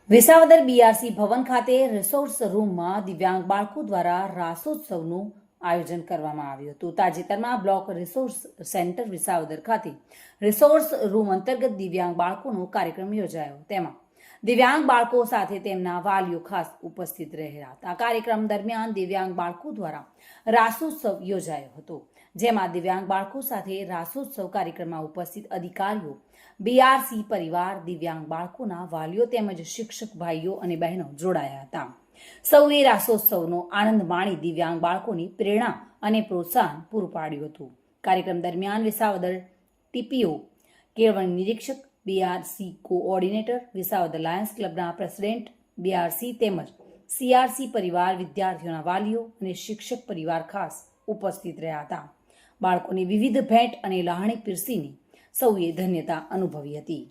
Visavadar BRC ભવન ખાતે resource રૂમમાં દિવ્યાંગ બાળકો દ્વારા રાસોત્સવનું આયોજન કરવામાં આવ્યું હતું. તાજેતરમાં બ્લોક રિસોર્સ સેન્ટર વિસાવદર ખાતે રિસોર્સ રૂમ અંતર્ગત દિવ્યાંગ બાળકોનો કાર્યક્રમ યોજાયો. તેમાં દિવ્યાંગ બાળકો સાથે તેમના વાલીઓ ખાસ ઉપસ્થિત રહ્યા હતા. આ કાર્યક્રમ દરમિયાન દિવ્યાંગ બાળકો દ્વારા રાસોત્સવ યોજાયો હતો, જેમાં દિવ્યાંગ બાળકો સાથે રાસોત્સવ કાર્યક્રમમાં ઉપસ્થિત અધિકારીઓ, બીઆરસી પરિવાર, દિવ્યાંગ બાળકોના વાલીઓ તેમજ શિક્ષક ભાઈઓ અને બહેનો જોડાયા હતા. સૌએ રાસોત્સવનો આનંદ માણી દિવ્યાંગ બાળકોની પ્રેરણા અને પ્રોત્સાહન પૂરું પાડ્યું હતું. કાર્યક્રમ દરમિયાન વિસાવદર ટીપીઓ, કેળવણી નિરીક્ષક, બીઆરસી કોઓર્ડિનેટર, વિસાવદર લાયન્સ ક્લબના પ્રેસિડેન્ટ, બીઆરસી તેમજ સીઆરસી પરિવાર, વિદ્યાર્થીઓના વાલીઓ અને શિક્ષક પરિવાર ખાસ ઉપસ્થિત રહ્યા હતા. બાળકોની વિવિધ ભેટ અને લાહણી પીરસીને સૌએ ધન્યતા અનુભવી હતી.